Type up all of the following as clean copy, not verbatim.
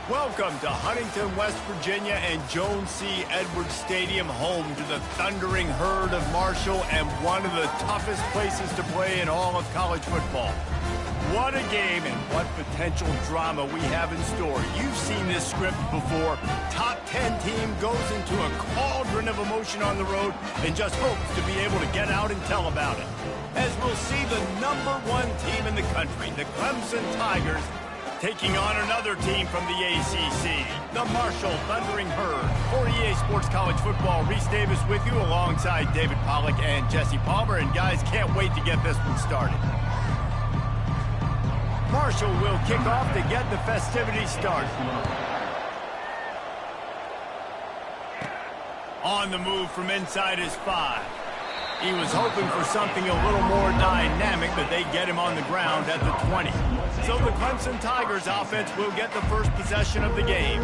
Welcome to Huntington, West Virginia and Jones C. Edwards Stadium, home to the thundering herd of Marshall and one of the toughest places to play in all of college football. What a game and what potential drama we have in store. You've seen this script before. Top 10 team goes into a cauldron of emotion on the road and just hopes to be able to get out and tell about it. As we'll see the #1 team in the country, the Clemson Tigers, taking on another team from the ACC, the Marshall Thundering Herd. For EA Sports College Football, Reese Davis with you alongside David Pollack and Jesse Palmer. And guys, can't wait to get this one started. Marshall will kick off to get the festivities started. On the move from inside his 5. He was hoping for something a little more dynamic, but they get him on the ground at the 20. So the Clemson Tigers offense will get the first possession of the game.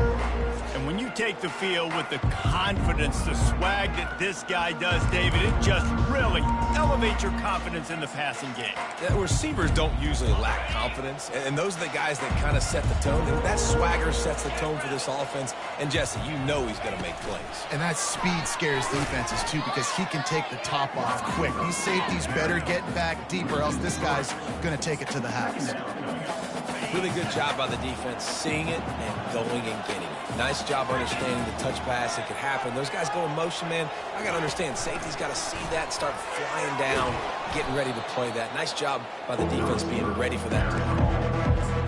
And when you take the field with the confidence, the swag that this guy does, David, it just really elevates your confidence in the passing game. Yeah, receivers don't usually lack confidence, and those are the guys that kind of set the tone. And that swagger sets the tone for this offense. And Jesse, you know he's going to make plays. And that speed scares defenses too, because he can take the top off quick. These safeties better get back deep, or else this guy's going to take it to the house. Really good job by the defense, seeing it and going and getting it. Nice job understanding the touch pass. It could happen. Those guys go in motion, man. I got to understand, safety's got to see that, start flying down, getting ready to play that. Nice job by the defense being ready for that play.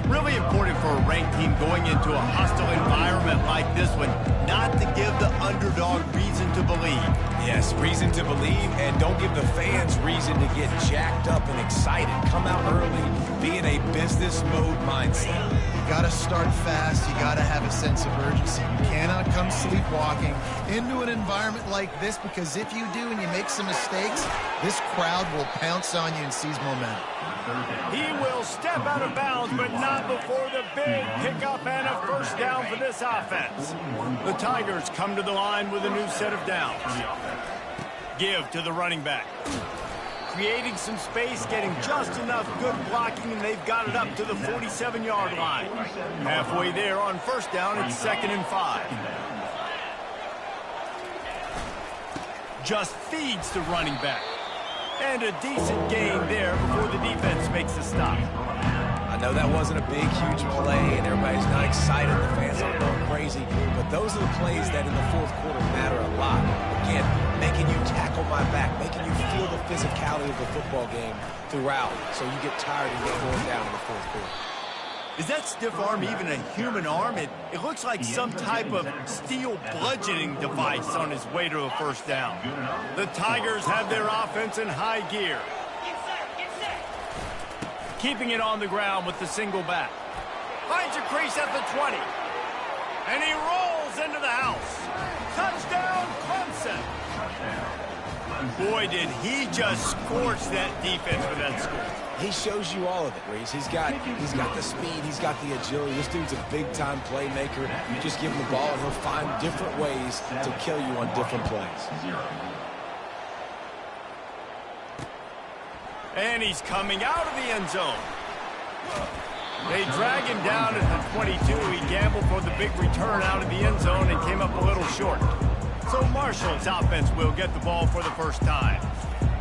Really important for a ranked team going into a hostile environment like this one, not to give the underdog reason to believe. Yes, reason to believe, and don't give the fans reason to get jacked up and excited. Come out early, be in a business mode mindset. You got to start fast. You got to have a sense of urgency. You cannot come sleepwalking into an environment like this, because if you do and you make some mistakes, this crowd will pounce on you and seize momentum. He will step out of bounds, but not before the big pickup and a first down for this offense. The Tigers come to the line with a new set of downs. Give to the running back. Creating some space, getting just enough good blocking, and they've got it up to the 47-yard line. Halfway there on first down, it's 2nd and 5. Just feeds the running back. And a decent gain there before the defense makes the stop. I know that wasn't a big, huge play, and everybody's not excited. The fans aren't going crazy. But those are the plays that in the fourth quarter matter a lot. Again, making you tackle my back, making you feel the physicality of the football game throughout, so you get tired and get worn down in the fourth quarter. Is that stiff arm even a human arm? It looks like some type of steel bludgeoning device on his way to a first down. The Tigers have their offense in high gear. Keeping it on the ground with the single back. Finds a crease at the 20. And he rolls into the house. Touchdown, Clemson. Boy, did he just scorch that defense with that score. He shows you all of it, Reese. He's got the speed, he's got the agility. This dude's a big-time playmaker. You just give him the ball, and he'll find different ways to kill you on different plays. And he's coming out of the end zone. They drag him down at the 22. He gambled for the big return out of the end zone and came up a little short. So Marshall's offense will get the ball for the first time.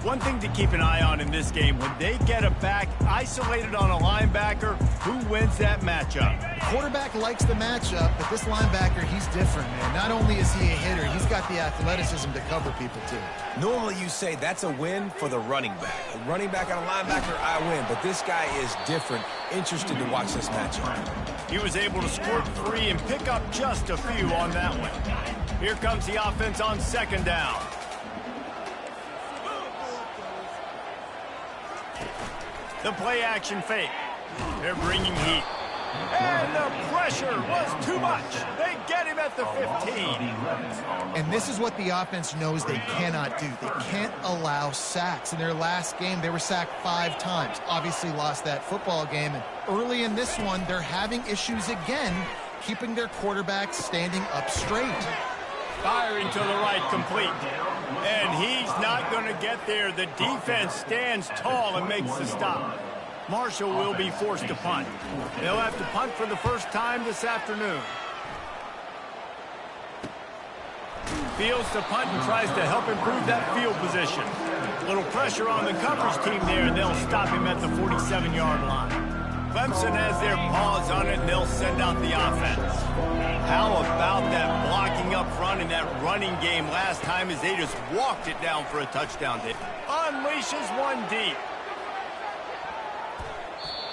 One thing to keep an eye on in this game, when they get a back isolated on a linebacker, who wins that matchup? The quarterback likes the matchup, but this linebacker, he's different, man. Not only is he a hitter, he's got the athleticism to cover people, too. Normally you say that's a win for the running back. A running back on a linebacker, I win. But this guy is different. Interested to watch this matchup. He was able to squirt free and pick up just a few on that one. Here comes the offense on 2nd down. The play-action fake. They're bringing heat. And the pressure was too much. They get him at the 15. And this is what the offense knows they cannot do. They can't allow sacks. In their last game, they were sacked 5 times. Obviously lost that football game. And early in this one, they're having issues again, keeping their quarterback standing up straight. Firing to the right, complete. And he's not going to get there. The defense stands tall and makes the stop. Marshall will be forced to punt. They'll have to punt for the first time this afternoon. Fields to punt and tries to help improve that field position. A little pressure on the coverage team there, and they'll stop him at the 47-yard line. Clemson has their paws on it, and they'll send out the offense. How about that blocking up front in that running game last time as they just walked it down for a touchdown? They unleashes one deep.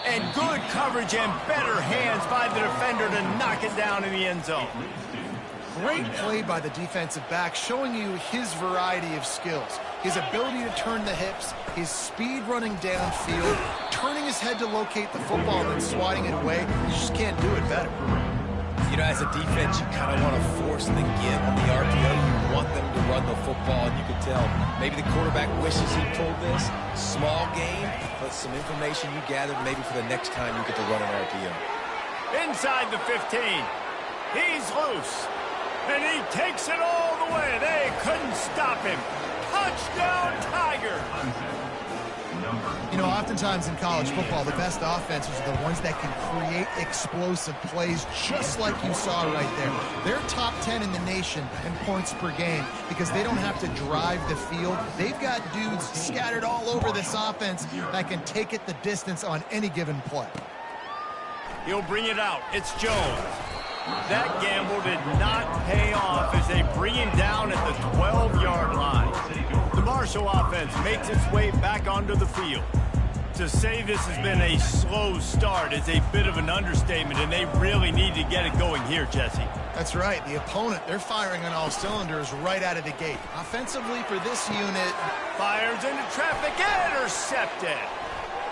And good coverage and better hands by the defender to knock it down in the end zone. Great play by the defensive back, showing you his variety of skills. His ability to turn the hips, his speed running downfield, turning his head to locate the football and then swatting it away. You just can't do it better. You know, as a defense, you kind of want to force the give on the RPO. You want them to run the football, and you can tell maybe the quarterback wishes he pulled this. Small game, but some information you gathered maybe for the next time you get to run an RPO. Inside the 15. He's loose. And he takes it all the way. They couldn't stop him. Touchdown, Tigers! You know, oftentimes in college football, the best offenses are the ones that can create explosive plays just like you saw right there. They're top 10 in the nation in points per game because they don't have to drive the field. They've got dudes scattered all over this offense that can take it the distance on any given play. He'll bring it out. It's Jones. That gamble did not pay off as they bring him down at the 12-yard line. The Marshall offense makes its way back onto the field. To say this has been a slow start is a bit of an understatement, and they really need to get it going here, Jesse. That's right. The opponent, they're firing on all cylinders right out of the gate. Offensively for this unit. Fires into traffic, intercepted.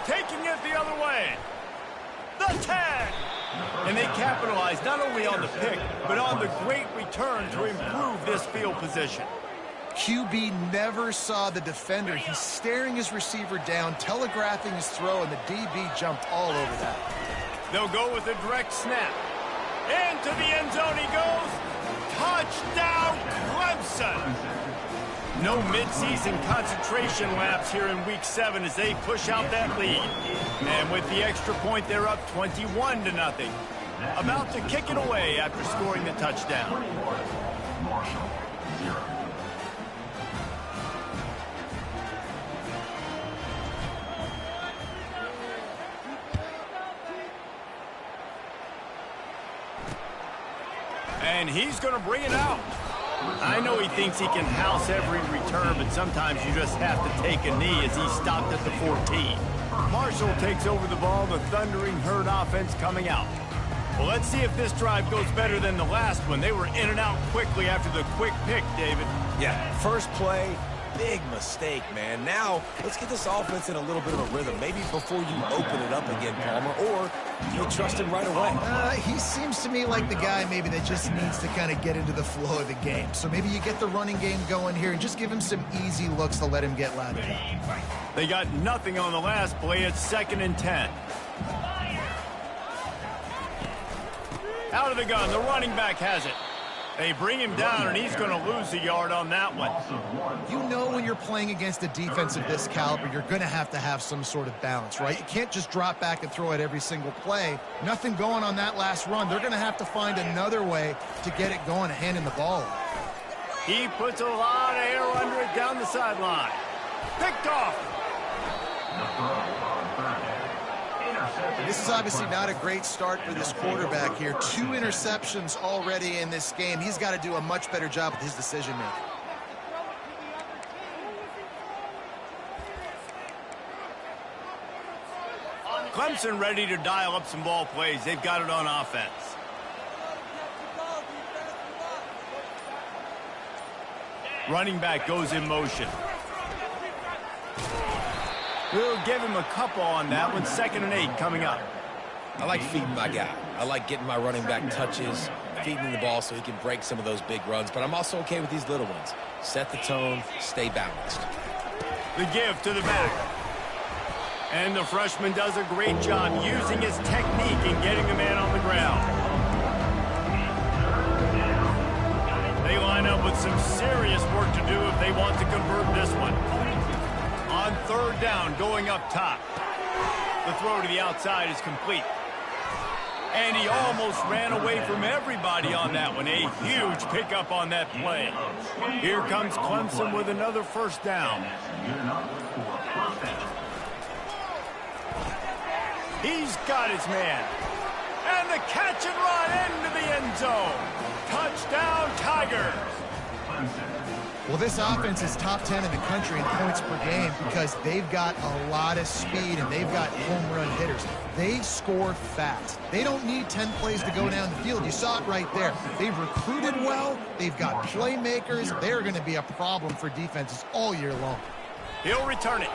Taking it the other way. The 10. And they capitalize not only on the pick, but on the great return to improve this field position. QB never saw the defender. He's staring his receiver down, telegraphing his throw, and the DB jumped all over that. They'll go with a direct snap. Into the end zone he goes. Touchdown, Clemson! No midseason concentration lapse here in Week 7 as they push out that lead. And with the extra point, they're up 21-0. About to kick it away after scoring the touchdown. And he's going to bring it out. I know he thinks he can house every return, but sometimes you just have to take a knee as he stopped at the 14. Marshall takes over the ball, the Thundering Herd offense coming out. Well, let's see if this drive goes better than the last one. They were in and out quickly after the quick pick, David. Yeah, first play, big mistake, man. Now, let's get this offense in a little bit of a rhythm. Maybe before you open it up again, Palmer, or you trust him right away. He seems to me like the guy maybe that just needs to kind of get into the flow of the game. So maybe you get the running game going here and just give him some easy looks to let him get lathered up. They got nothing on the last play. It's 2nd and 10. Out of the gun, the running back has it. They bring him down, and he's going to lose a yard on that one. You know when you're playing against a defense of this caliber, you're going to have some sort of balance, right? You can't just drop back and throw it every single play. Nothing going on that last run. They're going to have to find another way to get it going and handing the ball. He puts a lot of air under it down the sideline. Picked off. This is obviously not a great start for this quarterback here. 2 interceptions already in this game. He's got to do a much better job with his decision-making. Clemson ready to dial up some ball plays. They've got it on offense. Running back goes in motion. We'll give him a couple on that one. 2nd and 8 coming up. I like feeding my guy. I like getting my running back touches, feeding him the ball so he can break some of those big runs. But I'm also okay with these little ones. Set the tone, stay balanced. The give to the back. And the freshman does a great job using his technique and getting the man on the ground. They line up with some serious work to do if they want to convert this one. On 3rd down, going up top. The throw to the outside is complete. And he almost ran away from everybody on that one. A huge pickup on that play. Here comes Clemson with another first down. He's got his man. And the catch and run into the end zone. Touchdown, Tigers. Well, this offense is top 10 in the country in points per game because they've got a lot of speed and they've got home run hitters. They score fast. They don't need 10 plays to go down the field. You saw it right there. They've recruited well. They've got playmakers. They're going to be a problem for defenses all year long. He'll return it.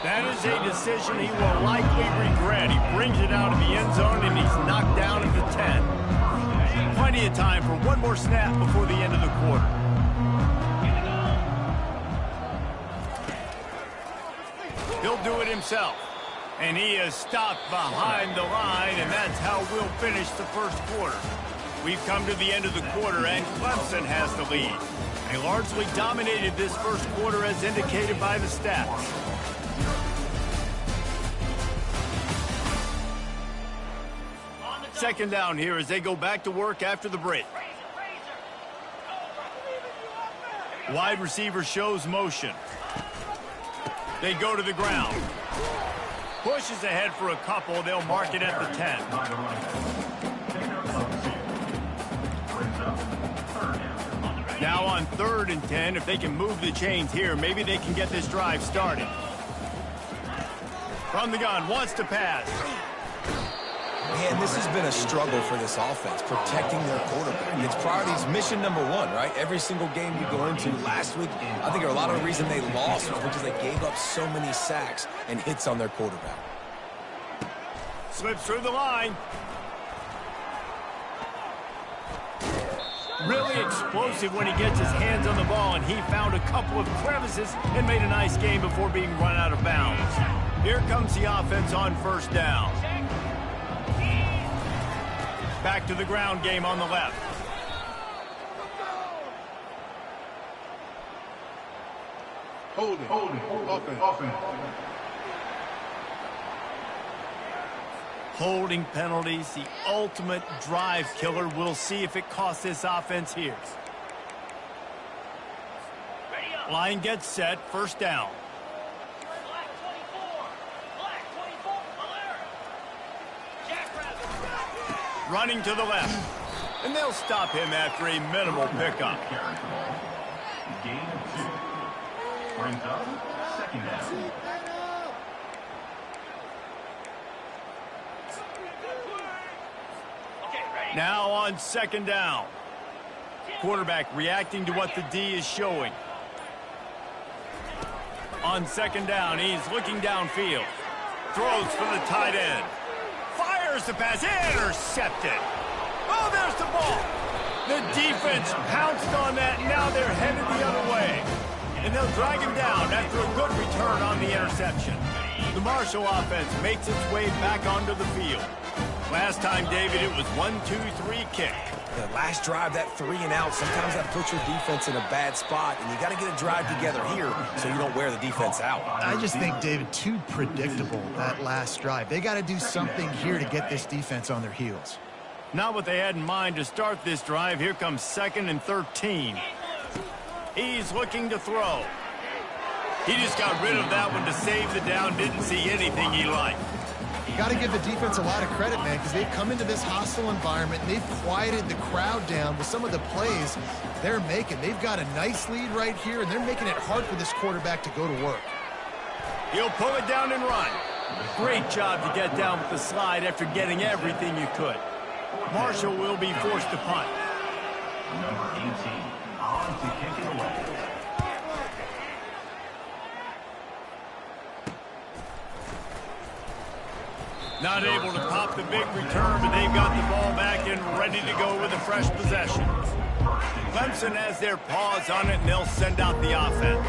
That is a decision he will likely regret. He brings it out of the end zone and he's knocked down at the 10. Plenty of time for one more snap before the end of the quarter. He'll do it himself. And he is stopped behind the line, and that's how we'll finish the first quarter. We've come to the end of the quarter, and Clemson has the lead. They largely dominated this first quarter as indicated by the stats. Second down here as they go back to work after the break. Wide receiver shows motion. They go to the ground. Pushes ahead for a couple. They'll mark it at the 10. Now on 3rd and 10, if they can move the chains here, maybe they can get this drive started. From the gun, wants to pass. Man, this has been a struggle for this offense, protecting their quarterback. It's priorities mission number one, right? Every single game you go into last week, I think a lot of the reason they lost was because they gave up so many sacks and hits on their quarterback. Slips through the line. Really explosive when he gets his hands on the ball, and he found a couple of crevices and made a nice game before being run out of bounds. Here comes the offense on first down. Back to the ground game on the left. Holding. Offense. Holding penalties, the ultimate drive killer. We'll see if it costs this offense here. Line gets set, first down. Running to the left. And they'll stop him after a minimal pickup. Gain of 2. Brings up second down. Now on second down. Quarterback reacting to what the D is showing. On second down, he's looking downfield. Throws for the tight end. Fires the pass, intercepted. Oh, there's the ball. The defense pounced on that, now they're headed the other way. And they'll drag him down after a good return on the interception. The Marshall offense makes its way back onto the field. Last time, David, it was 1-2-3 kick. The last drive, that 3 and out, sometimes that puts your defense in a bad spot, and you got to get a drive together here so you don't wear the defense out. I just think, David, too predictable, that last drive. They got to do something here to get this defense on their heels. Not what they had in mind to start this drive. Here comes 2nd and 13. He's looking to throw. He just got rid of that one to save the down. Didn't see anything he liked. Got to give the defense a lot of credit, man, because they've come into this hostile environment and they've quieted the crowd down with some of the plays they're making. They've got a nice lead right here, and they're making it hard for this quarterback to go to work. He'll pull it down and run. Great job to get down with the slide after getting everything you could. Marshall will be forced to punt. Number 18, on to kick it away. Not able to pop the big return, but they've got the ball back and ready to go with a fresh possession. Clemson has their paws on it, and they'll send out the offense.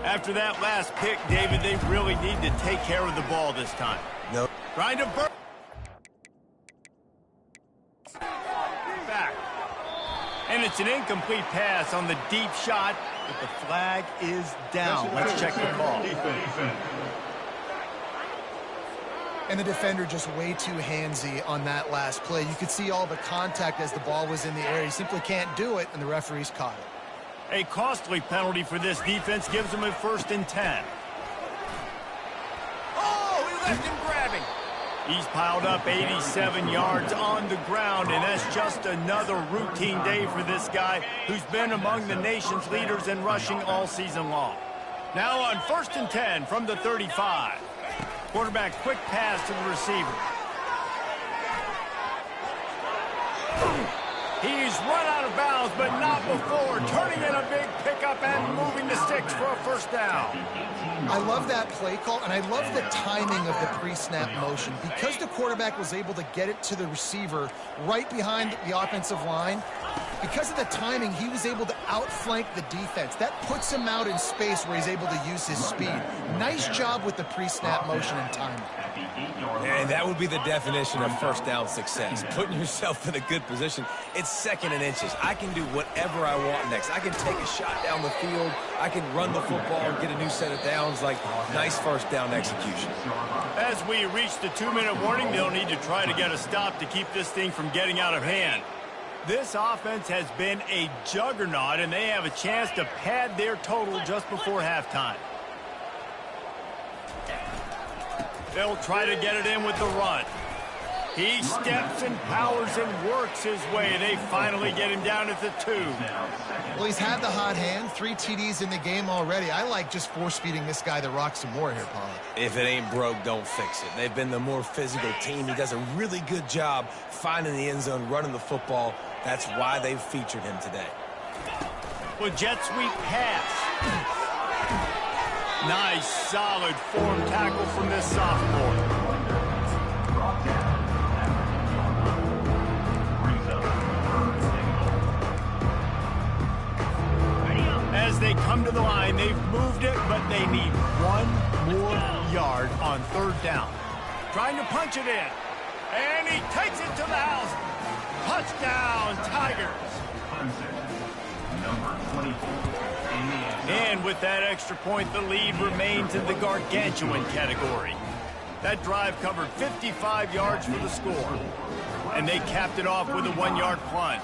After that last pick, David, they really need to take care of the ball this time. No. Trying to burn. Back. And it's an incomplete pass on the deep shot, but the flag is down. Let's check the call. Defense. And the defender just way too handsy on that last play. You could see all the contact as the ball was in the air. He simply can't do it, and the referees caught it. A costly penalty for this defense gives them a 1st and 10. Oh, he left him grabbing. He's piled up 87 yards on the ground, and that's just another routine day for this guy who's been among the nation's leaders in rushing all season long. Now on 1st and 10 from the 35. Quarterback quick pass to the receiver. He's run out of bounds, but not before turning in a big pickup and moving the sticks for a 1st down. I love that play call, and I love the timing of the pre-snap motion. Because the quarterback was able to get it to the receiver right behind the offensive line, because of the timing, he was able to outflank the defense. That puts him out in space where he's able to use his speed. Nice job with the pre-snap motion and timing. And that would be the definition of 1st down success. Putting yourself in a good position. It's 2nd and inches. I can do whatever I want next. I can take a shot down the field. I can run the football and get a new set of downs. Like, nice 1st down execution. As we reach the 2-minute warning, they'll need to try to get a stop to keep this thing from getting out of hand. This offense has been a juggernaut, and they have a chance to pad their total just before halftime. They'll try to get it in with the run. He steps and powers and works his way. They finally get him down at the 2. Well, he's had the hot hand, 3 TDs in the game already. I like just force-feeding this guy the rock some more here, Paul. If it ain't broke, don't fix it. They've been the more physical team. He does a really good job finding the end zone, running the football. That's why they've featured him today. With jet sweep pass. Nice, solid form tackle from this sophomore. As they come to the line, they've moved it, but they need 1 more yard on 3rd down. Trying to punch it in. And he takes it to the house. Touchdown, Tigers. Number 24. And with that extra point, the lead remains in the gargantuan category. That drive covered 55 yards for the score. And they capped it off with a 1-yard plunge.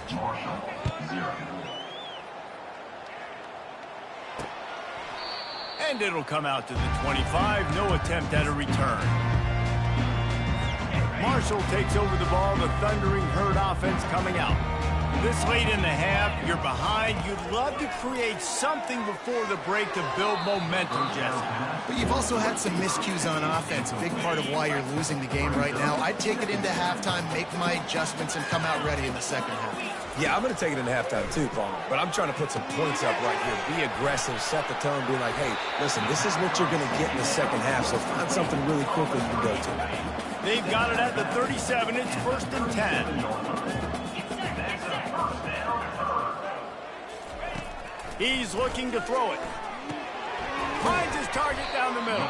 And it'll come out to the 25. No attempt at a return. Marshall takes over the ball. The thundering herd offense coming out. This late in the half, you're behind. You'd love to create something before the break to build momentum, Jesse. But you've also had some miscues on offense, a big part of why you're losing the game right now. I'd take it into halftime, make my adjustments, and come out ready in the 2nd half. Yeah, I'm going to take it into halftime too, Paul. But I'm trying to put some points up right here. Be aggressive, set the tone, be like, hey, listen, this is what you're going to get in the 2nd half, so find something really quickly you can go to. They've got it at the 37. It's 1st and 10. He's looking to throw it. Finds his target down the middle.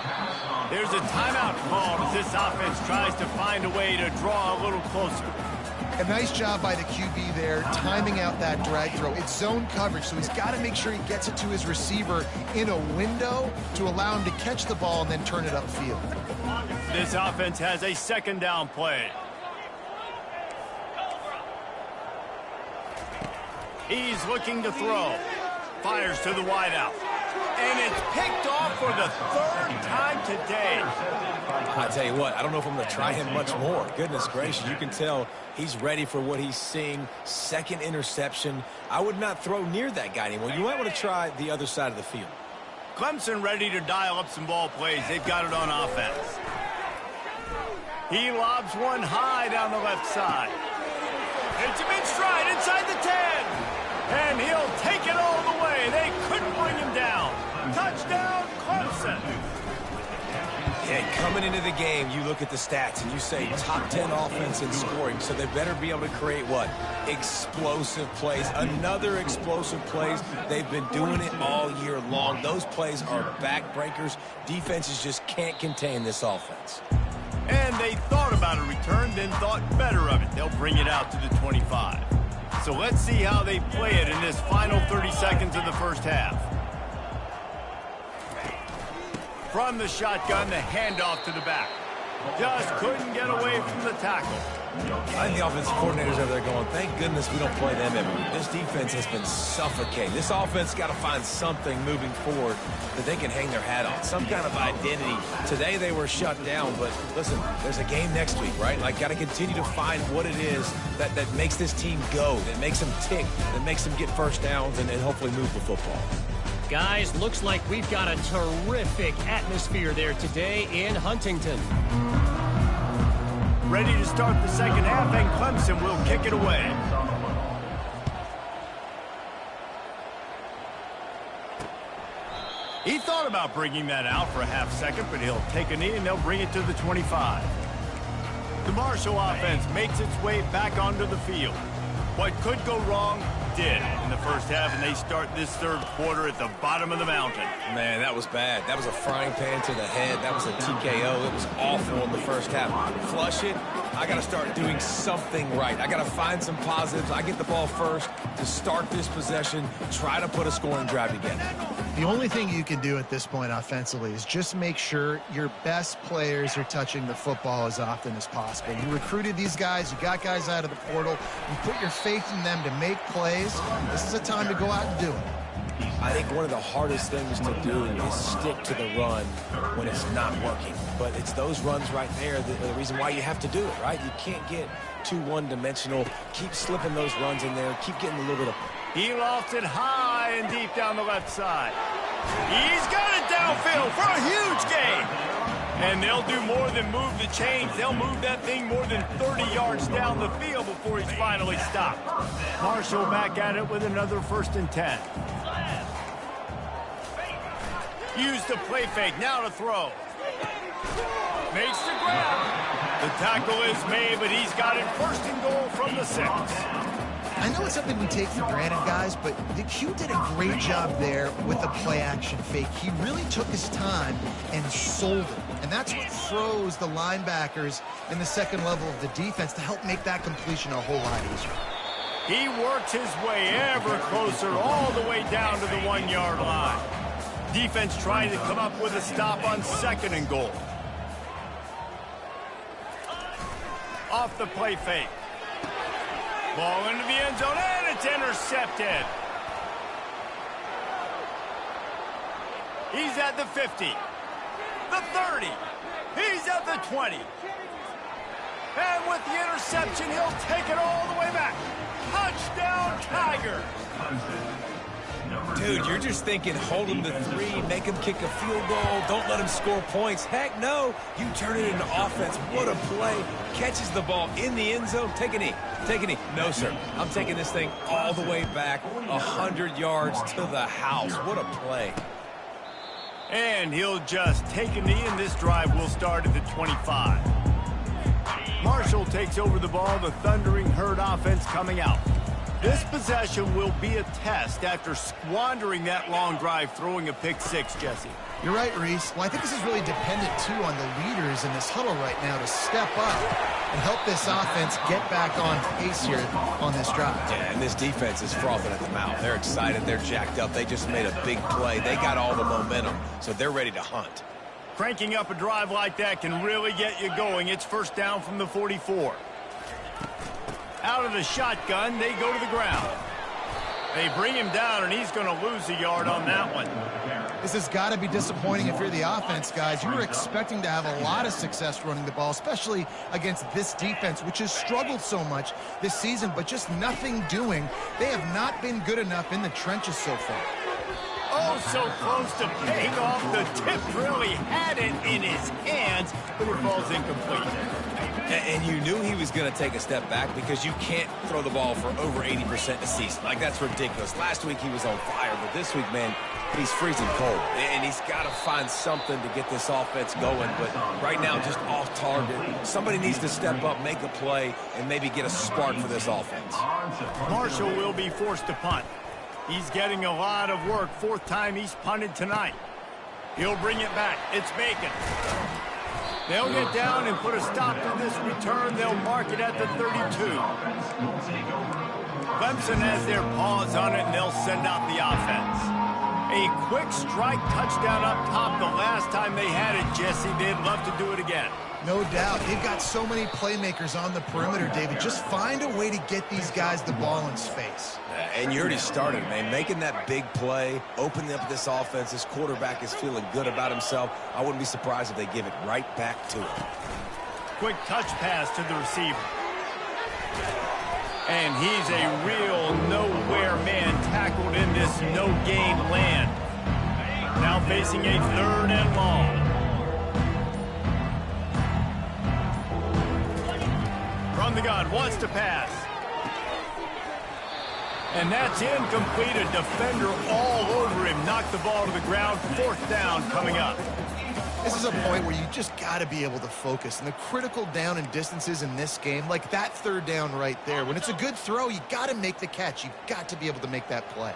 There's a timeout called as this offense tries to find a way to draw a little closer. A nice job by the QB there, timing out that drag throw. It's zone coverage, so he's got to make sure he gets it to his receiver in a window to allow him to catch the ball and then turn it upfield. This offense has a 2nd down play. He's looking to throw. Fires to the wideout. And it's picked off for the 3rd time today. I tell you what, I don't know if I'm going to try him much more. Goodness gracious, you can tell he's ready for what he's seeing. 2nd interception. I would not throw near that guy anymore. You might want to try the other side of the field. Clemson ready to dial up some ball plays. They've got it on offense. He lobs one high down the left side. It's a mid-stride inside the 10. And he'll take it all the way. They couldn't bring him down. Touchdown, Clemson. Yeah, coming into the game, you look at the stats and you say top 10 offense in scoring, so they better be able to create what? Explosive plays. Another explosive plays. They've been doing it all year long. Those plays are backbreakers. Defenses just can't contain this offense. And they thought about a return, then thought better of it. They'll bring it out to the 25. So let's see how they play it in this final 30 seconds of the 1st half. From the shotgun, the handoff to the back. Just couldn't get away from the tackle. I think the offensive coordinators over there going, thank goodness we don't play them every week. This defense has been suffocating. This offense got to find something moving forward that they can hang their hat on, some kind of identity. Today they were shut down, but listen, there's a game next week, right? Like, got to continue to find what it is that makes this team go, that makes them tick, that makes them get first downs and hopefully move the football. Guys, looks like we've got a terrific atmosphere there today in Huntington. Ready to start the second half, and Clemson will kick it away. He thought about bringing that out for a half second, but he'll take a knee and they'll bring it to the 25. The Marshall offense makes its way back onto the field. What could go wrong did in the first half, and they start this third quarter at the bottom of the mountain. Man, that was bad. That was a frying pan to the head. That was a TKO. It was awful in the first half. Flush it. I got to start doing something right. I got to find some positives. I get the ball first to start this possession, try to put a scoring drive together. The only thing you can do at this point offensively is just make sure your best players are touching the football as often as possible. You recruited these guys. You got guys out of the portal. You put your faith in them to make plays. This is a time to go out and do it. I think one of the hardest things to do is stick to the run when it's not working. But it's those runs right there that are the reason why you have to do it, right? You can't get too one-dimensional. Keep slipping those runs in there. Keep getting a little bit of... He lofts it high and deep down the left side. He's got it downfield for a huge gain. And they'll do more than move the chains. They'll move that thing more than 30 yards down the field before he's finally stopped. Marshall back at it with another 1st and 10. Use the play fake, now to throw. Makes the grab. The tackle is made, but he's got it 1st and goal from the 6. I know it's something we take for granted, guys, but the Q did a great job there with the play-action fake. He really took his time and sold it. And that's what froze the linebackers in the second level of the defense to help make that completion a whole lot easier. He works his way ever closer all the way down to the 1-yard line. Defense trying to come up with a stop on 2nd and goal. Off the play fake. Ball into the end zone, and it's intercepted. He's at the 50, the 30. He's at the 20. And with the interception, he'll take it all the way back. Touchdown, Tigers. Dude, you're just thinking, hold him to 3, make him kick a field goal, don't let him score points. Heck no, you turn it into offense. What a play. Catches the ball in the end zone. Take a knee. Take a knee. No, sir. I'm taking this thing all the way back 100 yards to the house. What a play. And he'll just take a knee, and this drive will start at the 25. Marshall takes over the ball, the Thundering Herd offense coming out. This possession will be a test after squandering that long drive, throwing a pick 6, Jesse. You're right, Reese. Well, I think this is really dependent, too, on the leaders in this huddle right now to step up and help this offense get back on pace here on this drive. Yeah, and this defense is frothing at the mouth. They're excited. They're jacked up. They just made a big play. They got all the momentum, so they're ready to hunt. Cranking up a drive like that can really get you going. It's 1st down from the 44. Out of the shotgun, they go to the ground. They bring him down, and he's going to lose a yard on that one. This has got to be disappointing if you're the offense, guys. You were expecting to have a lot of success running the ball, especially against this defense, which has struggled so much this season, but just nothing doing. They have not been good enough in the trenches so far. Oh, so close to paying off. The tip really had it in his hands, but it falls incomplete. And you knew he was going to take a step back because you can't throw the ball for over 80% a season. Like, that's ridiculous. Last week he was on fire, but this week, man, he's freezing cold. And he's got to find something to get this offense going. But right now, just off target. Somebody needs to step up, make a play, and maybe get a spark for this offense. Marshall will be forced to punt. He's getting a lot of work. 4th time he's punted tonight. He'll bring it back. It's Bacon. They'll get down and put a stop to this return. They'll mark it at the 32. Clemson has their paws on it, and they'll send out the offense. A quick strike touchdown up top the last time they had it, Jesse. They'd love to do it again. No doubt. They've got so many playmakers on the perimeter, David. Just find a way to get these guys the ball in space. And you already started, man. Making that big play, opening up this offense. This quarterback is feeling good about himself. I wouldn't be surprised if they give it right back to him. Quick touch pass to the receiver. And he's a real nowhere man tackled in this no-gain land. Now facing a 3rd and long. From the gun, wants to pass. And that's incomplete. A defender all over him. Knocked the ball to the ground. 4th down coming up. This is a point where you just got to be able to focus. And the critical down and distances in this game, like that 3rd down right there, when it's a good throw, you got to make the catch. You've got to be able to make that play.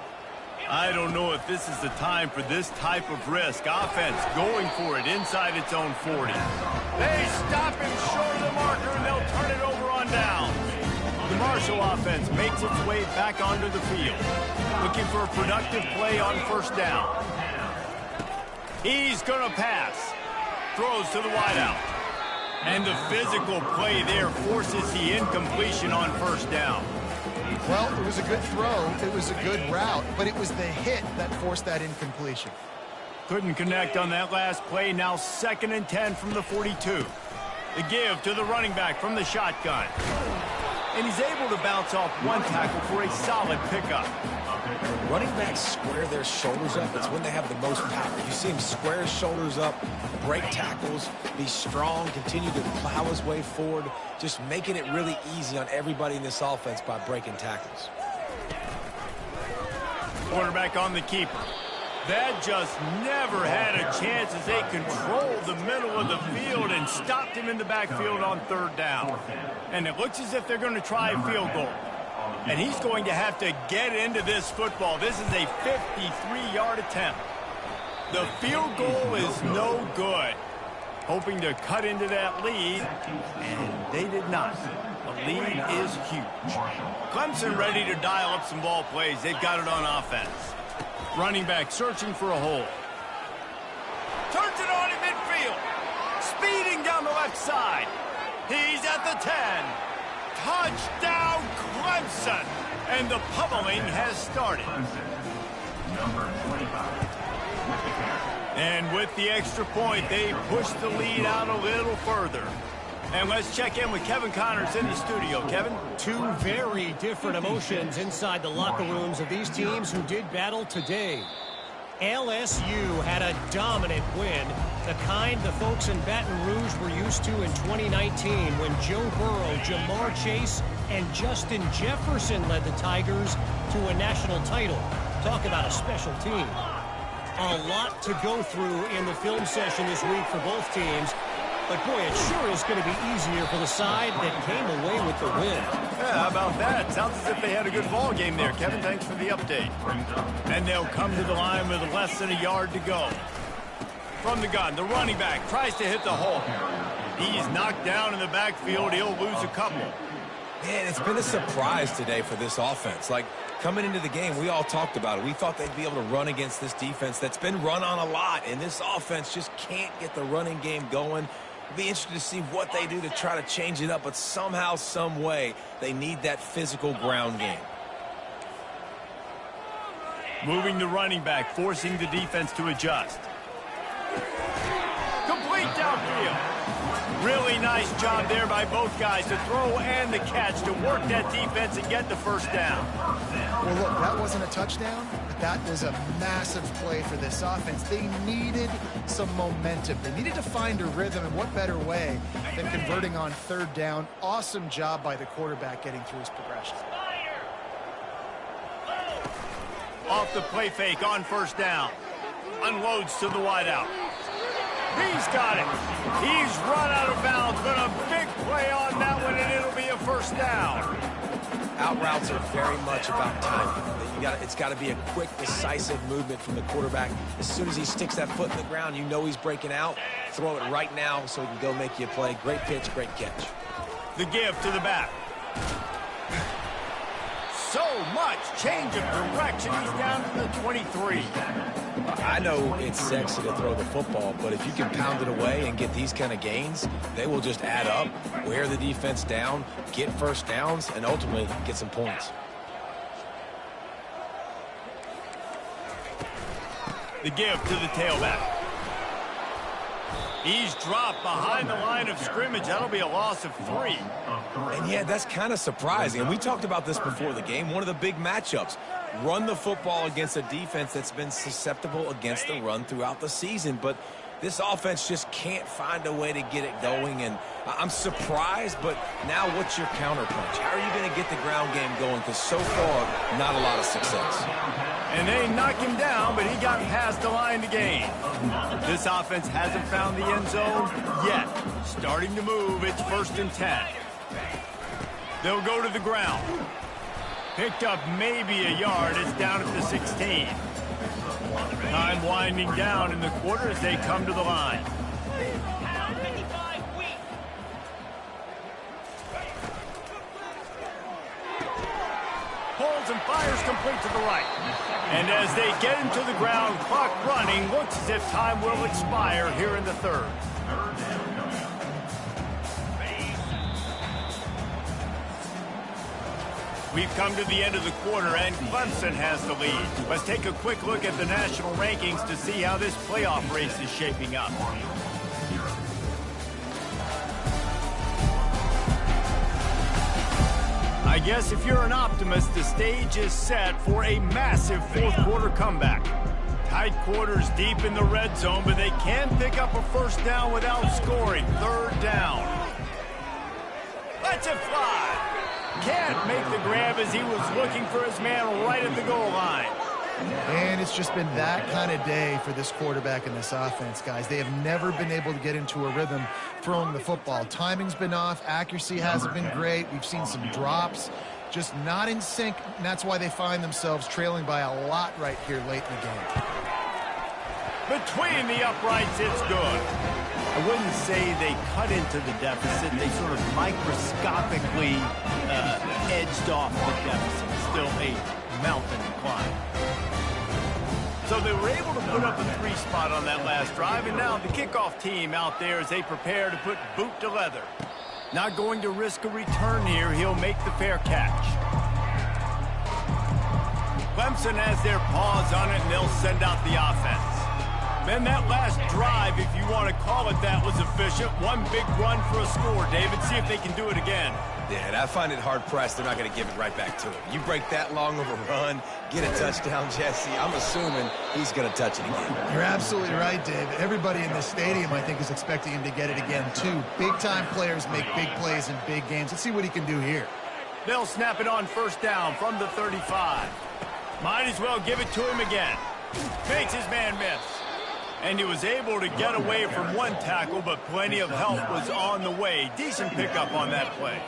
I don't know if this is the time for this type of risk. Offense going for it inside its own 40. They stop him short of the marker, and they'll turn it over on down. The Marshall offense makes its way back onto the field, looking for a productive play on 1st down. He's going to pass. Throws to the wideout. And the physical play there forces the incompletion on 1st down. Well, it was a good throw. It was a good route, but it was the hit that forced that incompletion. Couldn't connect on that last play. Now 2nd and 10 from the 42. The give to the running back from the shotgun. And he's able to bounce off one tackle for a solid pickup. Running backs square their shoulders up. It's when they have the most power. You see him square his shoulders up, break tackles, be strong, continue to plow his way forward, just making it really easy on everybody in this offense by breaking tackles. Quarterback on the keeper. That just never had a chance as they controlled the middle of the field and stopped him in the backfield on 3rd down. And it looks as if they're going to try a field goal. And he's going to have to get into this football. This is a 53-yard attempt. The field goal is no good. Hoping to cut into that lead, and they did not. The lead is huge. Clemson ready to dial up some ball plays. They've got it on offense. Running back searching for a hole. Turns it on in midfield. Speeding down the left side. He's at the 10. Touchdown, Clemson. And the pummeling has started. Number 25. And with the extra point, they push the lead out a little further. And let's check in with Kevin Connors in the studio. Kevin? 2 very different emotions inside the locker rooms of these teams who did battle today. LSU had a dominant win, the kind the folks in Baton Rouge were used to in 2019 when Joe Burrow, Jamar Chase, and Justin Jefferson led the Tigers to a national title. Talk about a special team. A lot to go through in the film session this week for both teams. But, boy, it sure is going to be easier for the side that came away with the win. Yeah, how about that? Sounds as if they had a good ball game there. Kevin, thanks for the update. And they'll come to the line with less than a yard to go. From the gun, the running back tries to hit the hole. He's knocked down in the backfield. He'll lose a couple. Man, it's been a surprise today for this offense. Like, coming into the game, we all talked about it. We thought they'd be able to run against this defense that's been run on a lot, and this offense just can't get the running game going. Be interested to see what they do to try to change it up, but somehow, some way, they need that physical ground game. Moving the running back, forcing the defense to adjust. Complete downfield. Really nice job there by both guys to throw and the catch to work that defense and get the 1st down. Well, look, that wasn't a touchdown, but that was a massive play for this offense. They needed some momentum. They needed to find a rhythm, and what better way than converting on 3rd down. Awesome job by the quarterback getting through his progression. Off the play fake on 1st down. Unloads to the wideout. He's got it. He's run out of bounds, but a big play on that one, and it'll be a 1st down. Out routes are very much about timing. It's got to be a quick, decisive movement from the quarterback. As soon as he sticks that foot in the ground, you know he's breaking out. Throw it right now so he can go make you a play. Great pitch, great catch. The give to the back. So much change of direction. He's down to the 23. I know it's sexy to throw the football, but if you can pound it away and get these kind of gains, they will just add up, wear the defense down, get first downs, and ultimately get some points. The give to the tailback. He's dropped behind the line of scrimmage. That'll be a loss of 3. And yeah, that's kind of surprising. And we talked about this before the game. One of the big matchups. Run the football against a defense that's been susceptible against the run throughout the season. But this offense just can't find a way to get it going. And I'm surprised, but now what's your counterpunch? How are you going to get the ground game going? Because so far, not a lot of success. And they knocked him down, but he got past the line to gain. This offense hasn't found the end zone yet. Starting to move, it's 1st and 10. They'll go to the ground. Picked up maybe a yard. It's down at the 16. Time winding down in the quarter as they come to the line. Pulls and fires complete to the right. And as they get him to the ground, clock running, looks as if time will expire here in the 3rd. We've come to the end of the quarter, and Clemson has the lead. Let's take a quick look at the national rankings to see how this playoff race is shaping up. I guess if you're an optimist, the stage is set for a massive 4th quarter comeback. Tight quarters deep in the red zone, but they can pick up a first down without scoring. 3rd down. Let's it fly. Can't make the grab as he was looking for his man right at the goal line. And it's just been that kind of day for this quarterback and this offense, guys. They have never been able to get into a rhythm throwing the football. Timing's been off. Accuracy hasn't been great. We've seen some drops. Just not in sync, and that's why they find themselves trailing by a lot right here late in the game. Between the uprights, it's good. I wouldn't say they cut into the deficit. They sort of microscopically edged off the deficit. Still a mountain to climb. So they were able to put up a 3 spot on that last drive, and now the kickoff team out there as they prepare to put boot to leather. Not going to risk a return here. He'll make the fair catch. Clemson has their paws on it, and they'll send out the offense. Then that last drive, if you want to call it that, was efficient. One big run for a score, David. See if they can do it again. Yeah, and I find it hard-pressed they're not going to give it right back to him. You break that long of a run, get a touchdown, Jesse, I'm assuming he's going to touch it again. You're absolutely right, David. Everybody in this stadium, I think, is expecting him to get it again, too. Big-time players make big plays in big games. Let's see what he can do here. They'll snap it on 1st down from the 35. Might as well give it to him again. Makes his man miss. And he was able to get away from one tackle, but plenty of help was on the way. Decent pickup on that play.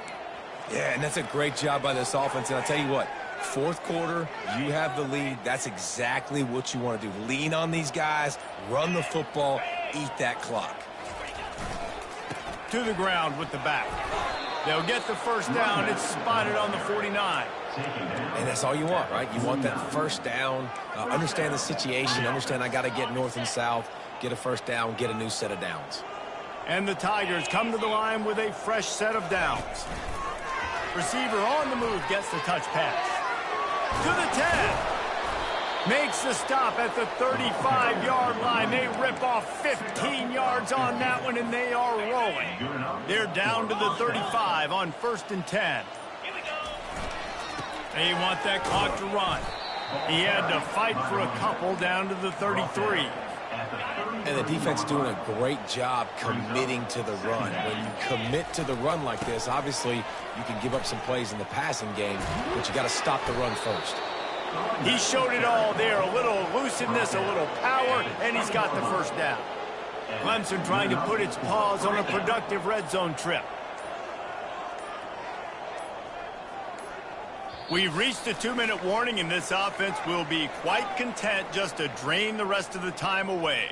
Yeah, and that's a great job by this offense. And I'll tell you what, 4th quarter, you have the lead. That's exactly what you want to do. Lean on these guys, run the football, eat that clock. To the ground with the back. They'll get the first down. It's spotted on the 49. And that's all you want, right? You want that first down, understand the situation, understand I got to get north and south, get a first down, get a new set of downs. And the Tigers come to the line with a fresh set of downs. Receiver on the move gets the touch pass. To the 10. Makes the stop at the 35-yard line. They rip off 15 yards on that one, and they are rolling. They're down to the 35 on 1st and 10. They want that clock to run. He had to fight for a couple down to the 33. And the defense doing a great job committing to the run. When you commit to the run like this, obviously you can give up some plays in the passing game, but you got to stop the run first. He showed it all there, a little elusiveness, a little power, and he's got the first down. Clemson trying to put its paws on a productive red zone trip. We've reached a 2-minute warning, and this offense will be quite content just to drain the rest of the time away.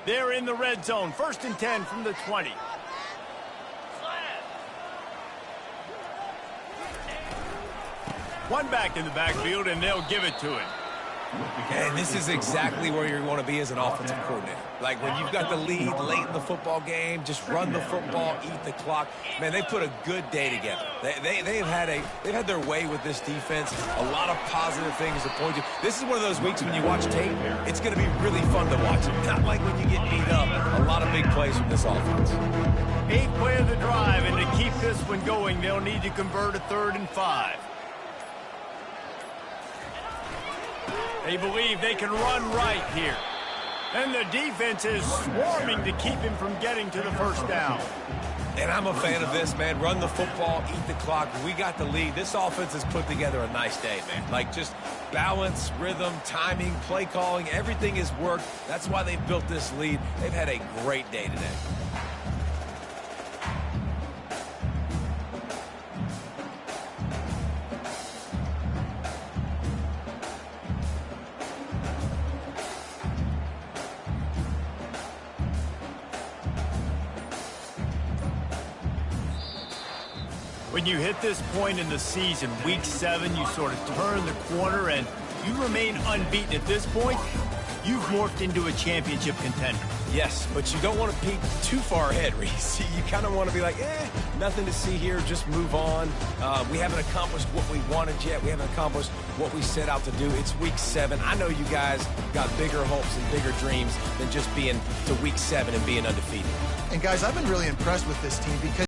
They're in the red zone. 1st and 10 from the 20. One back in the backfield, and they'll give it to him. And this is exactly where you want to be as an offensive coordinator. Like when you've got the lead late in the football game, just run the football, eat the clock. Man, they put a good day together. They've had their way with this defense. A lot of positive things to point to. This is one of those weeks when you watch tape, it's going to be really fun to watch. Not like when you get beat up. A lot of big plays from this offense. 8th play of the drive, and to keep this one going, they'll need to convert a 3rd and 5. They believe they can run right here. And the defense is swarming to keep him from getting to the first down. And I'm a fan of this, man. Run the football, eat the clock. We got the lead. This offense has put together a nice day, man. Like just balance, rhythm, timing, play calling, everything has worked. That's why they built this lead. They've had a great day today. When you hit this point in the season, week 7, you sort of turn the corner and you remain unbeaten at this point. You've morphed into a championship contender. Yes, but you don't want to peek too far ahead, Reese. You kind of want to be like, nothing to see here, just move on. We haven't accomplished what we wanted yet. We haven't accomplished what we set out to do. It's week 7. I know you guys got bigger hopes and bigger dreams than just being to week 7 and being undefeated. And guys, I've been really impressed with this team because